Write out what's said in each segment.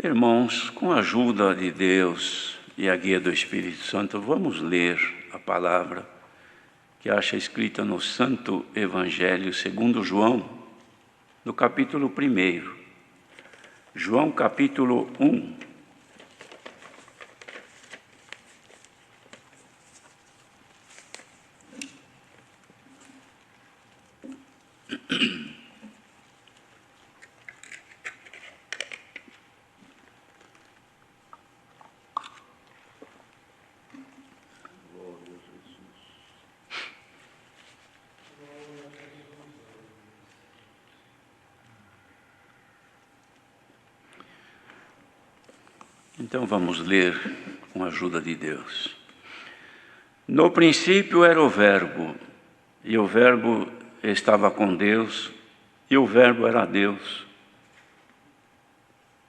Irmãos, com a ajuda de Deus e a guia do Espírito Santo, vamos ler a palavra que acha escrita no Santo Evangelho segundo João, no capítulo 1. João capítulo 1. Então vamos ler com a ajuda de Deus. No princípio era o Verbo, e o Verbo estava com Deus, e o Verbo era Deus.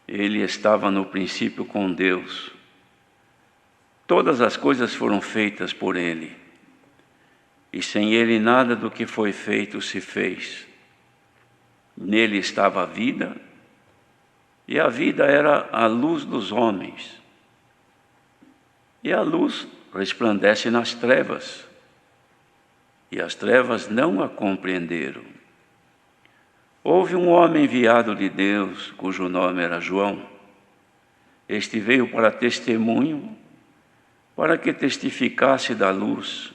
Ele estava no princípio com Deus. Todas as coisas foram feitas por Ele, e sem Ele nada do que foi feito se fez. Nele estava a vida, e a vida era a luz dos homens. E a luz resplandece nas trevas, e as trevas não a compreenderam. Houve um homem enviado de Deus, cujo nome era João. Este veio para testemunho, para que testificasse da luz,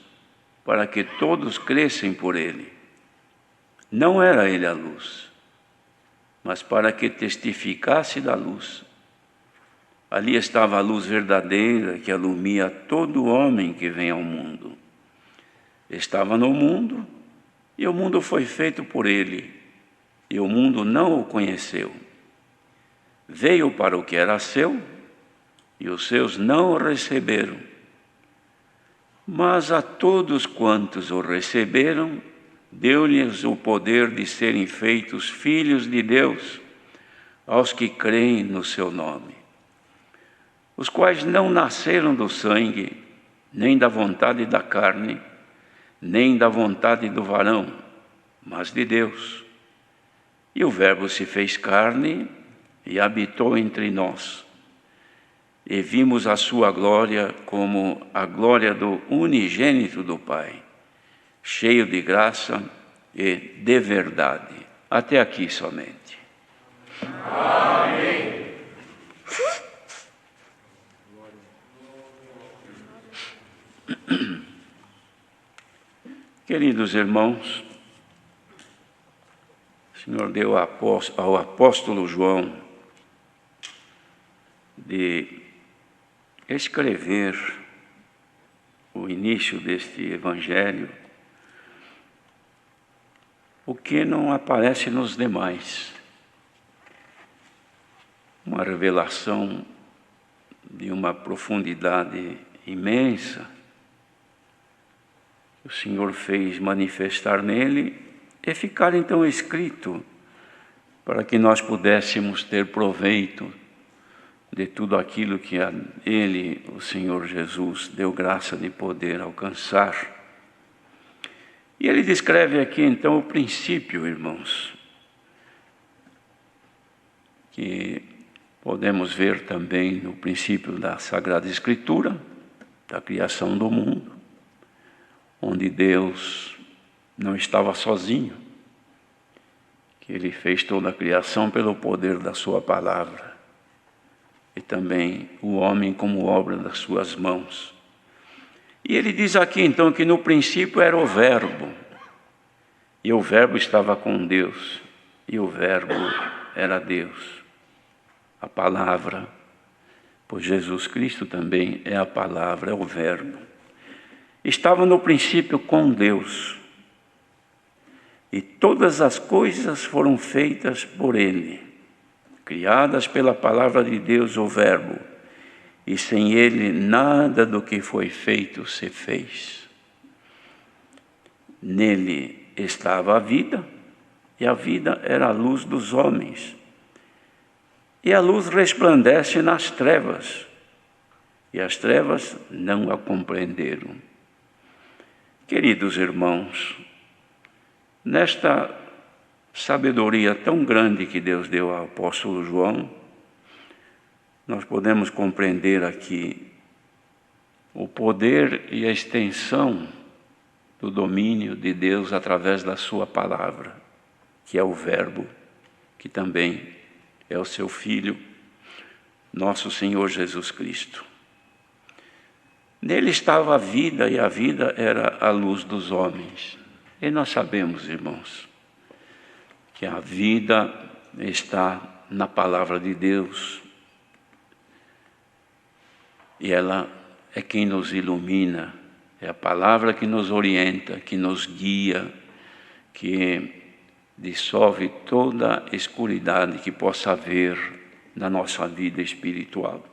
para que todos crescem por ele. Não era ele a luz, mas para que testificasse da luz. Ali estava a luz verdadeira que alumia todo homem que vem ao mundo. Estava no mundo, e o mundo foi feito por ele, e o mundo não o conheceu. Veio para o que era seu, e os seus não o receberam. Mas a todos quantos o receberam, deu-lhes o poder de serem feitos filhos de Deus, aos que creem no seu nome, os quais não nasceram do sangue, nem da vontade da carne, nem da vontade do varão, mas de Deus. E o Verbo se fez carne e habitou entre nós. E vimos a sua glória como a glória do unigênito do Pai, cheio de graça e de verdade. Até aqui somente. Amém. Queridos irmãos, o Senhor deu ao apóstolo João de escrever o início deste evangelho, o que não aparece nos demais. Uma revelação de uma profundidade imensa que o Senhor fez manifestar nele e ficar então escrito para que nós pudéssemos ter proveito de tudo aquilo que a Ele, o Senhor Jesus, deu graça de poder alcançar. E ele descreve aqui então o princípio, irmãos, que podemos ver também no princípio da Sagrada Escritura, da criação do mundo, onde Deus não estava sozinho, que Ele fez toda a criação pelo poder da sua palavra, e também o homem como obra das suas mãos. E ele diz aqui então que no princípio era o Verbo, e o Verbo estava com Deus, e o Verbo era Deus, a palavra, pois Jesus Cristo também é a palavra, é o Verbo. Estava no princípio com Deus, e todas as coisas foram feitas por Ele, criadas pela palavra de Deus, o Verbo, e sem Ele nada do que foi feito se fez. Nele estava a vida, e a vida era a luz dos homens. E a luz resplandece nas trevas, e as trevas não a compreenderam. Queridos irmãos, nesta sabedoria tão grande que Deus deu ao apóstolo João, nós podemos compreender aqui o poder e a extensão do domínio de Deus através da sua palavra, que é o Verbo, que também é o seu Filho, nosso Senhor Jesus Cristo. Nele estava a vida, e a vida era a luz dos homens. E nós sabemos, irmãos, que a vida está na palavra de Deus, e ela é quem nos ilumina, é a palavra que nos orienta, que nos guia, que dissolve toda a escuridade que possa haver na nossa vida espiritual.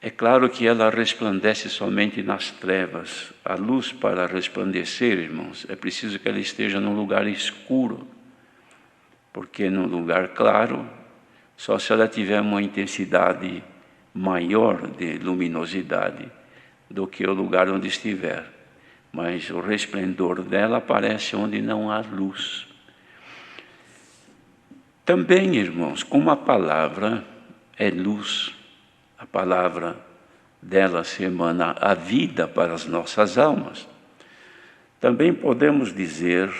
É claro que ela resplandece somente nas trevas. A luz, para resplandecer, irmãos, é preciso que ela esteja num lugar escuro, porque num lugar claro, só se ela tiver uma intensidade maior de luminosidade do que o lugar onde estiver. Mas o resplendor dela aparece onde não há luz. Também, irmãos, como a palavra é luz, a palavra dela se emana a vida para as nossas almas, também podemos dizer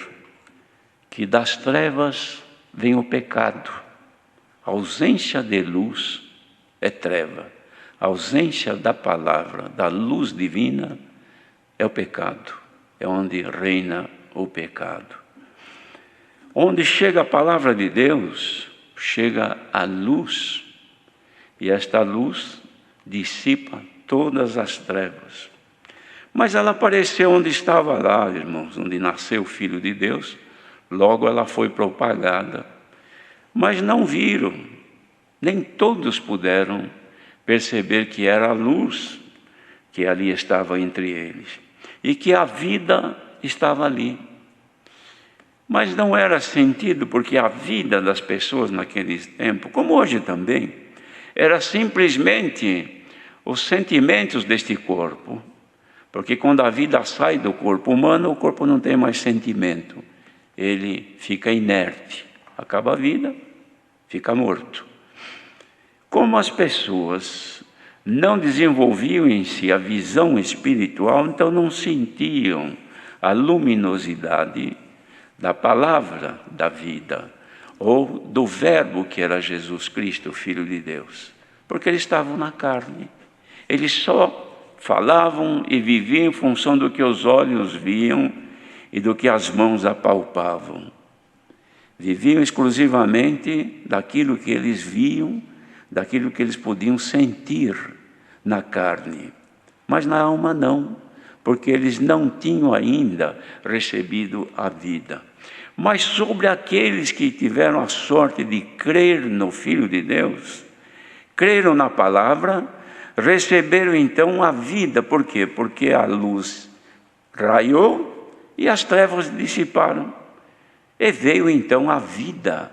que das trevas vem o pecado. A ausência de luz é treva. A ausência da palavra, da luz divina, é o pecado. É onde reina o pecado. Onde chega a palavra de Deus, chega a luz. E esta luz dissipa todas as trevas. Mas ela apareceu onde estava lá, irmãos, onde nasceu o Filho de Deus. Logo ela foi propagada. Mas não viram, nem todos puderam perceber que era a luz que ali estava entre eles. E que a vida estava ali. Mas não era sentido, porque a vida das pessoas naquele tempo, como hoje também, era simplesmente os sentimentos deste corpo. Porque quando a vida sai do corpo humano, o corpo não tem mais sentimento. Ele fica inerte. Acaba a vida, fica morto. Como as pessoas não desenvolviam em si a visão espiritual, então não sentiam a luminosidade da palavra da vida, ou do Verbo que era Jesus Cristo, o Filho de Deus, porque eles estavam na carne. Eles só falavam e viviam em função do que os olhos viam e do que as mãos apalpavam. Viviam exclusivamente daquilo que eles viam, daquilo que eles podiam sentir na carne. Mas na alma não, porque eles não tinham ainda recebido a vida. Mas sobre aqueles que tiveram a sorte de crer no Filho de Deus, creram na palavra, receberam então a vida. Por quê? Porque a luz raiou e as trevas dissiparam. E veio então a vida.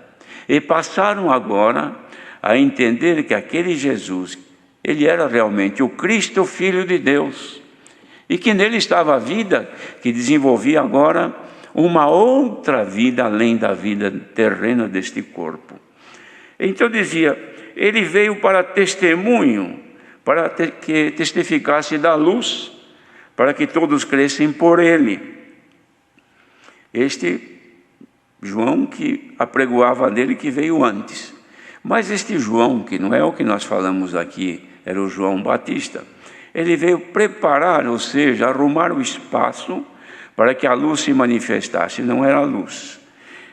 E passaram agora a entender que aquele Jesus, ele era realmente o Cristo, o Filho de Deus. E que nele estava a vida, que desenvolvia agora uma outra vida além da vida terrena deste corpo. Então dizia, ele veio para testemunho, para que testificasse da luz, para que todos crescem por ele. Este João que apregoava dele, que veio antes. Mas este João, que não é o que nós falamos aqui, era o João Batista, ele veio preparar, ou seja, arrumar o espaço para que a luz se manifestasse, não era a luz.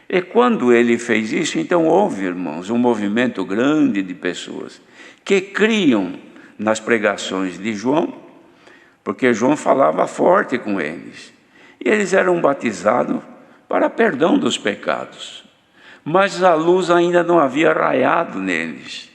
E quando ele fez isso, então houve, irmãos, um movimento grande de pessoas que criam nas pregações de João, porque João falava forte com eles. E eles eram batizados para perdão dos pecados. Mas a luz ainda não havia raiado neles,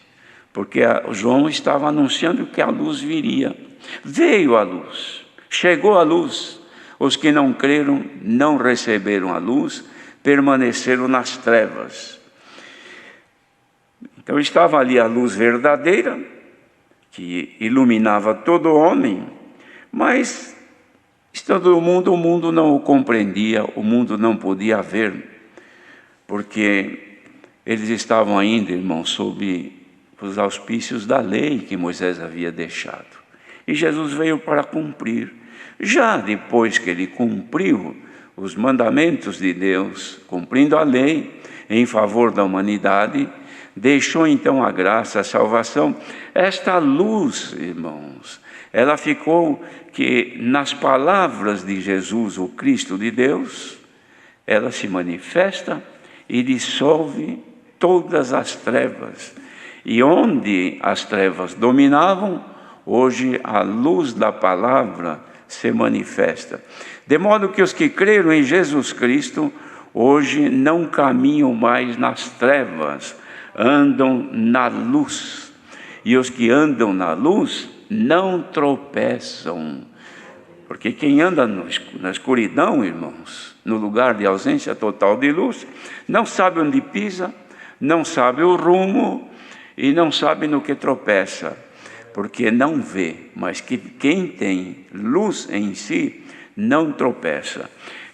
porque João estava anunciando que a luz viria. Veio a luz, chegou a luz. Os que não creram, não receberam a luz, permaneceram nas trevas. Então estava ali a luz verdadeira, que iluminava todo homem, mas estando no mundo, o mundo não o compreendia, o mundo não podia ver, porque eles estavam ainda, irmãos, sob os auspícios da lei que Moisés havia deixado. E Jesus veio para cumprir. Já depois que ele cumpriu os mandamentos de Deus, cumprindo a lei em favor da humanidade, deixou então a graça, a salvação. Esta luz, irmãos, ela ficou que nas palavras de Jesus, o Cristo de Deus, ela se manifesta e dissolve todas as trevas. E onde as trevas dominavam, hoje a luz da palavra se manifesta. De modo que os que creram em Jesus Cristo, hoje não caminham mais nas trevas, andam na luz. E os que andam na luz não tropeçam. Porque quem anda na escuridão, irmãos, no lugar de ausência total de luz, não sabe onde pisa, não sabe o rumo e não sabe no que tropeça, porque não vê, mas que quem tem luz em si não tropeça.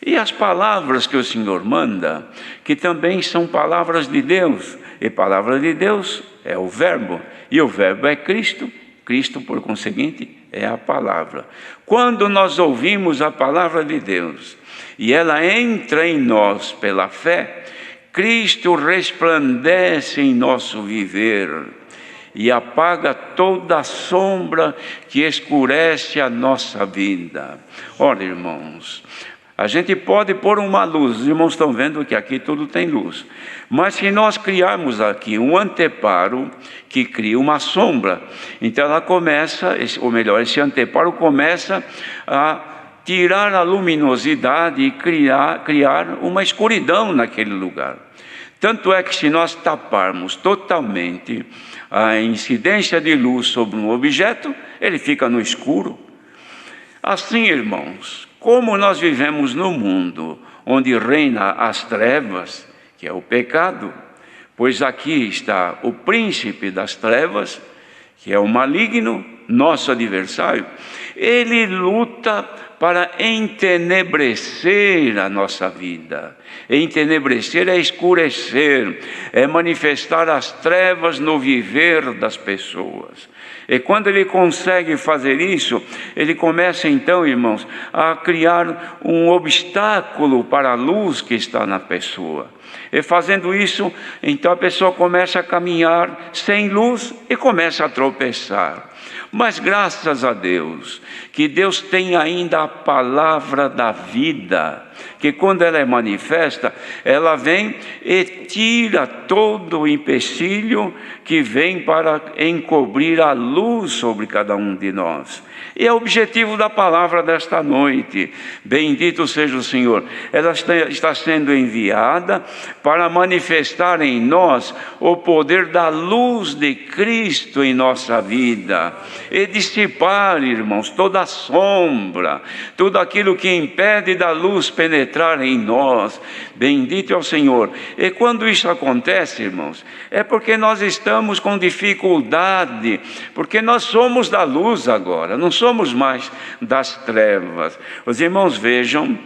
E as palavras que o Senhor manda, que também são palavras de Deus, e palavra de Deus é o verbo, e o verbo é Cristo, Cristo, por conseguinte, é a palavra. Quando nós ouvimos a palavra de Deus, e ela entra em nós pela fé, Cristo resplandece em nosso viver, e apaga toda a sombra que escurece a nossa vida. Olha, irmãos, a gente pode pôr uma luz, os irmãos estão vendo que aqui tudo tem luz, mas se nós criarmos aqui um anteparo que cria uma sombra, então ela começa, ou melhor, esse anteparo começa a tirar a luminosidade e criar uma escuridão naquele lugar. Tanto é que se nós taparmos totalmente a incidência de luz sobre um objeto, ele fica no escuro. Assim, irmãos, como nós vivemos no mundo onde reina as trevas, que é o pecado, pois aqui está o príncipe das trevas, que é o maligno, nosso adversário, ele luta para entenebrecer a nossa vida. Entenebrecer é escurecer, é manifestar as trevas no viver das pessoas. E quando ele consegue fazer isso, ele começa então, irmãos, a criar um obstáculo para a luz que está na pessoa. E fazendo isso, então a pessoa começa a caminhar sem luz e começa a tropeçar. Mas graças a Deus, que Deus tem ainda a palavra da vida, que quando ela é manifesta, ela vem e tira todo o empecilho que vem para encobrir a luz sobre cada um de nós. E é o objetivo da palavra desta noite. Bendito seja o Senhor. Ela está sendo enviada para manifestar em nós o poder da luz de Cristo em nossa vida e dissipar, irmãos, toda a sombra, tudo aquilo que impede da luz penetrar em nós. Bendito é o Senhor. E quando isso acontece, irmãos, é porque nós estamos com dificuldade, porque nós somos da luz agora, não somos mais das trevas. Os irmãos vejam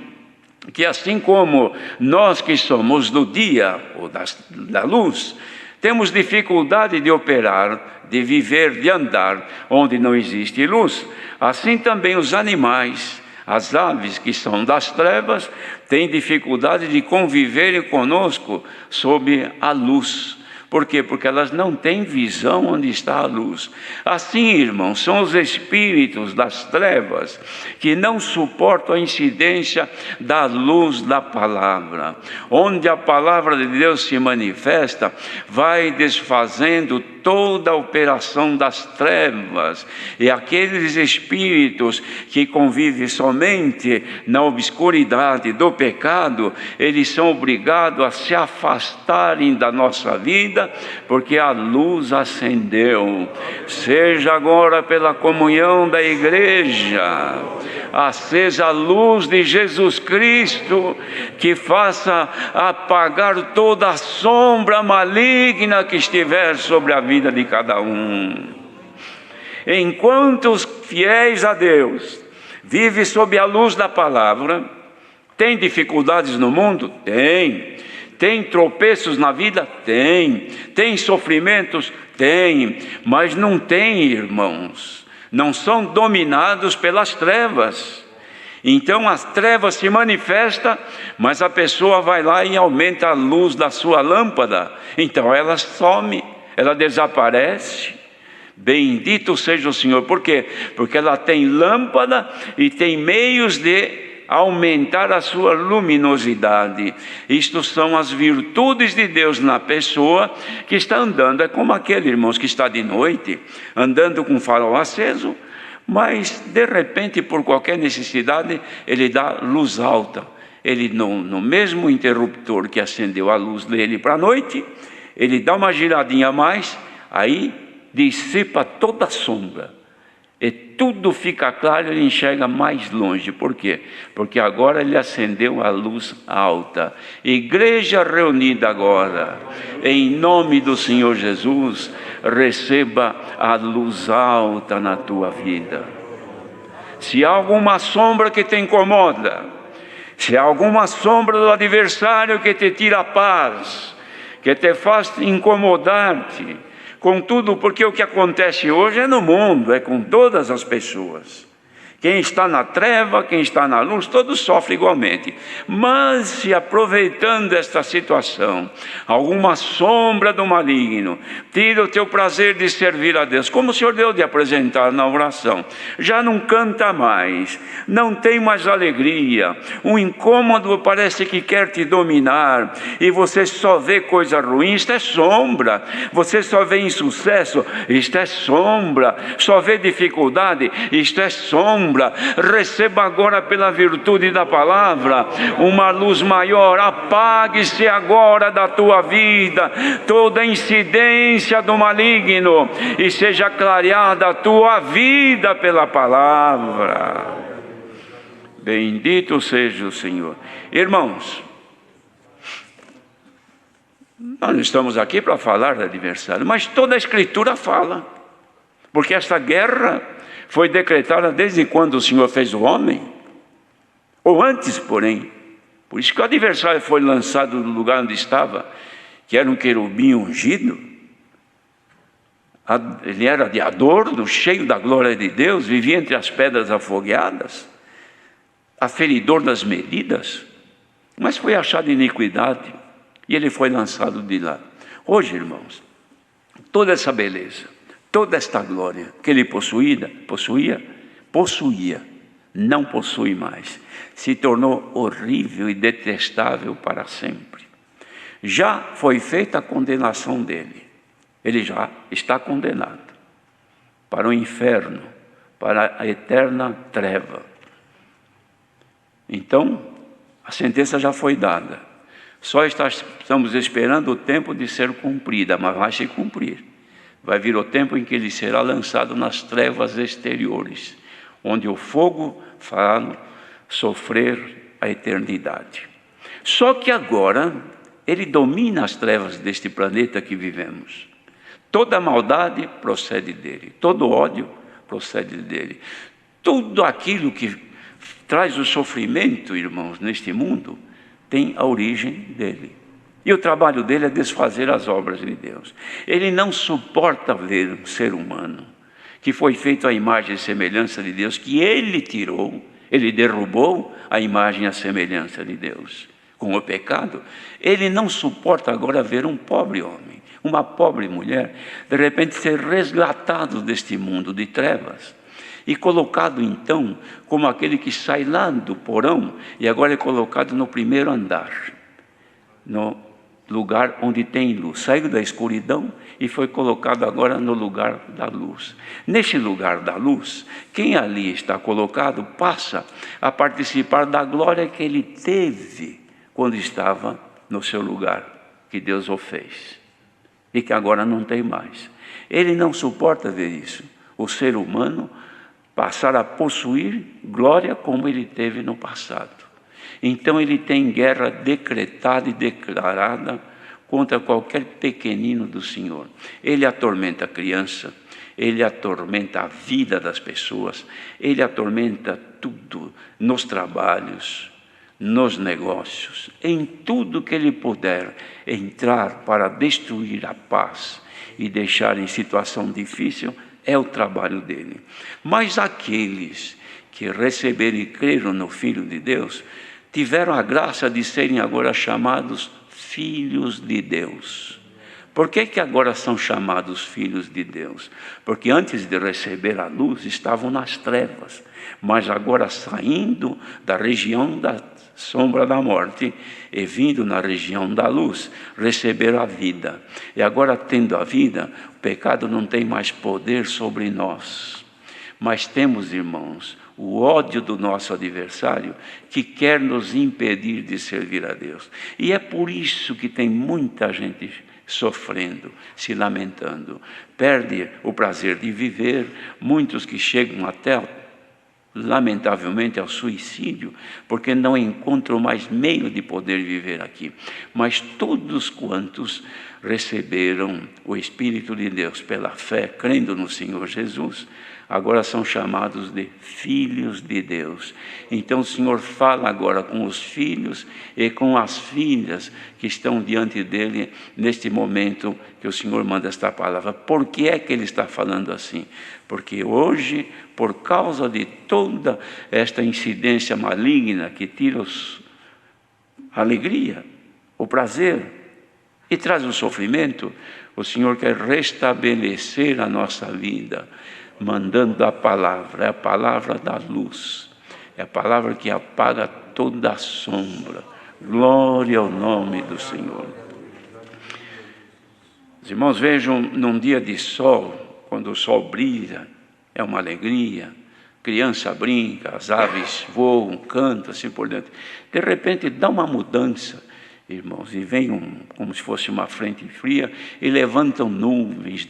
que assim como nós que somos do dia ou da luz, temos dificuldade de operar, de viver, de andar onde não existe luz, assim também os animais, as aves que são das trevas, têm dificuldade de conviverem conosco sob a luz. Por quê? Porque elas não têm visão onde está a luz. Assim, irmãos, são os espíritos das trevas que não suportam a incidência da luz da palavra. Onde a palavra de Deus se manifesta, vai desfazendo toda a operação das trevas. E aqueles espíritos que convivem somente na obscuridade do pecado, eles são obrigados a se afastarem da nossa vida, porque a luz acendeu. Seja agora pela comunhão da igreja acesa a luz de Jesus Cristo, que faça apagar toda a sombra maligna que estiver sobre a vida de cada um. Enquanto os fiéis a Deus vivem sob a luz da palavra, tem dificuldades no mundo? Tem. Tem tropeços na vida? Tem. Tem sofrimentos? Tem. Mas não tem, irmãos. Não são dominados pelas trevas. Então as trevas se manifestam, mas a pessoa vai lá e aumenta a luz da sua lâmpada. Então ela some, ela desaparece. Bendito seja o Senhor. Por quê? Porque ela tem lâmpada e tem meios de aumentar a sua luminosidade. Isto são as virtudes de Deus na pessoa que está andando. É como aquele, irmãos, que está de noite, andando com o farol aceso, mas de repente, por qualquer necessidade, ele dá luz alta. Ele no mesmo interruptor que acendeu a luz dele para a noite, ele dá uma giradinha a mais, aí dissipa toda a sombra. E tudo fica claro, ele enxerga mais longe. Por quê? Porque agora ele acendeu a luz alta. Igreja reunida agora, em nome do Senhor Jesus, receba a luz alta na tua vida. Se há alguma sombra que te incomoda, se há alguma sombra do adversário que te tira a paz, que te faz incomodar-te, contudo, porque o que acontece hoje é no mundo, é com todas as pessoas. Quem está na treva, quem está na luz, todos sofrem igualmente. Mas se aproveitando esta situação, alguma sombra do maligno tira o teu prazer de servir a Deus, como o Senhor deu de apresentar na oração, já não canta mais, não tem mais alegria, um incômodo parece que quer te dominar, e você só vê coisa ruim, isto é sombra. Você só vê insucesso, isto é sombra. Só vê dificuldade, isto é sombra. Receba agora, pela virtude da palavra, uma luz maior. Apague-se agora da tua vida toda incidência do maligno e seja clareada a tua vida pela palavra. Bendito seja o Senhor. Irmãos, nós não estamos aqui para falar do adversário, mas toda a Escritura fala, porque esta guerra foi decretada desde quando o Senhor fez o homem, ou antes, porém. Por isso que o adversário foi lançado do lugar onde estava, que era um querubim ungido. Ele era de adorno, cheio da glória de Deus, vivia entre as pedras afogueadas, aferidor das medidas, mas foi achado iniquidade, e ele foi lançado de lá. Hoje, irmãos, toda essa beleza, toda esta glória que ele possuía, não possui mais. Se tornou horrível e detestável para sempre. Já foi feita a condenação dele. Ele já está condenado para o inferno, para a eterna treva. Então, a sentença já foi dada. Só estamos esperando o tempo de ser cumprida, mas vai se cumprir. Vai vir o tempo em que ele será lançado nas trevas exteriores, onde o fogo fará sofrer a eternidade. Só que agora ele domina as trevas deste planeta que vivemos. Toda maldade procede dele, todo ódio procede dele. Tudo aquilo que traz o sofrimento, irmãos, neste mundo, tem a origem dele. E o trabalho dele é desfazer as obras de Deus. Ele não suporta ver um ser humano que foi feito à imagem e semelhança de Deus, que ele tirou, ele derrubou a imagem e a semelhança de Deus com o pecado. Ele não suporta agora ver um pobre homem, uma pobre mulher, de repente ser resgatado deste mundo de trevas e colocado então como aquele que sai lá do porão e agora é colocado no primeiro andar, no lugar onde tem luz. Saiu da escuridão e foi colocado agora no lugar da luz. Neste lugar da luz, quem ali está colocado passa a participar da glória que ele teve quando estava no seu lugar, que Deus o fez, e que agora não tem mais. Ele não suporta ver isso, o ser humano passar a possuir glória como ele teve no passado. Então ele tem guerra decretada e declarada contra qualquer pequenino do Senhor. Ele atormenta a criança, ele atormenta a vida das pessoas, ele atormenta tudo nos trabalhos, nos negócios, em tudo que ele puder entrar para destruir a paz e deixar em situação difícil, é o trabalho dele. Mas aqueles que receberam e creram no Filho de Deus, tiveram a graça de serem agora chamados filhos de Deus. Por que agora são chamados filhos de Deus? Porque antes de receber a luz estavam nas trevas, mas agora saindo da região da sombra da morte e vindo na região da luz, receberam a vida. E agora, tendo a vida, o pecado não tem mais poder sobre nós. Mas temos, irmãos, o ódio do nosso adversário que quer nos impedir de servir a Deus. E é por isso que tem muita gente sofrendo, se lamentando, perde o prazer de viver, muitos que chegam até, lamentavelmente, ao suicídio, porque não encontram mais meio de poder viver aqui. Mas todos quantos receberam o Espírito de Deus pela fé, crendo no Senhor Jesus, agora são chamados de filhos de Deus. Então o Senhor fala agora com os filhos e com as filhas que estão diante dele neste momento que o Senhor manda esta palavra. Por que é que ele está falando assim? Porque hoje, por causa de toda esta incidência maligna que tira a alegria, o prazer e traz o sofrimento, o Senhor quer restabelecer a nossa vida, mandando a palavra. É a palavra da luz, é a palavra que apaga toda a sombra. Glória ao nome do Senhor. Os irmãos, vejam, num dia de sol, quando o sol brilha, é uma alegria, criança brinca, as aves voam, cantam, assim por dentro. De repente dá uma mudança, irmãos, e vem como se fosse uma frente fria, e levantam nuvens,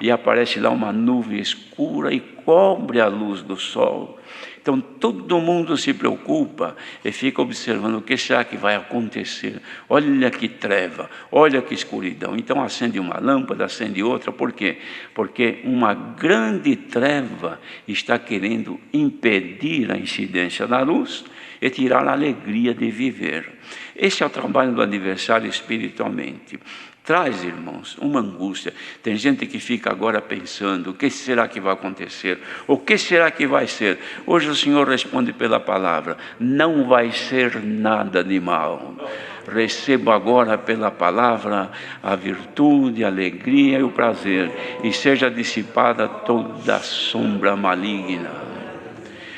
e aparece lá uma nuvem escura e cobre a luz do sol. Então todo mundo se preocupa e fica observando o que será que vai acontecer. Olha que treva, olha que escuridão. Então acende uma lâmpada, acende outra. Por quê? Porque uma grande treva está querendo impedir a incidência da luz e tirar a alegria de viver. Esse é o trabalho do adversário espiritualmente. Traz, irmãos, uma angústia. Tem gente que fica agora pensando, o que será que vai acontecer? O que será que vai ser? Hoje o Senhor responde pela palavra, não vai ser nada de mal. Receba agora pela palavra a virtude, a alegria e o prazer, e seja dissipada toda a sombra maligna.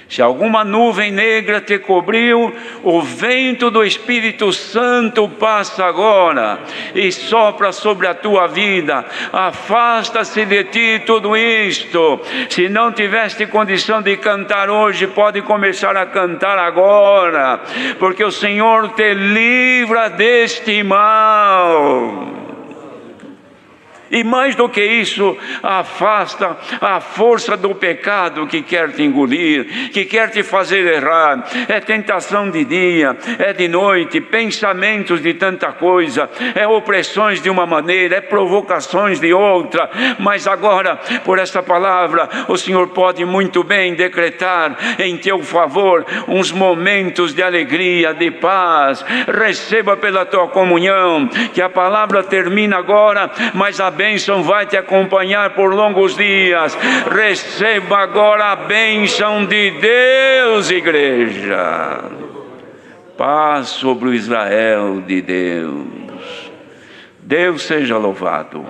Se alguma nuvem negra te cobriu, o vento do Espírito Santo passa agora e sopra sobre a tua vida. Afasta-se de ti tudo isto. Se não tiveste condição de cantar hoje, pode começar a cantar agora, porque o Senhor te livra deste mal. E mais do que isso, afasta a força do pecado que quer te engolir, que quer te fazer errar. É tentação de dia, é de noite, pensamentos de tanta coisa, é opressões de uma maneira, é provocações de outra. Mas agora, por esta palavra, o Senhor pode muito bem decretar em teu favor uns momentos de alegria, de paz. Receba pela tua comunhão, que a palavra termina agora, mas a bênção vai te acompanhar por longos dias. Receba agora a bênção de Deus, igreja. Paz sobre o Israel de Deus. Deus seja louvado.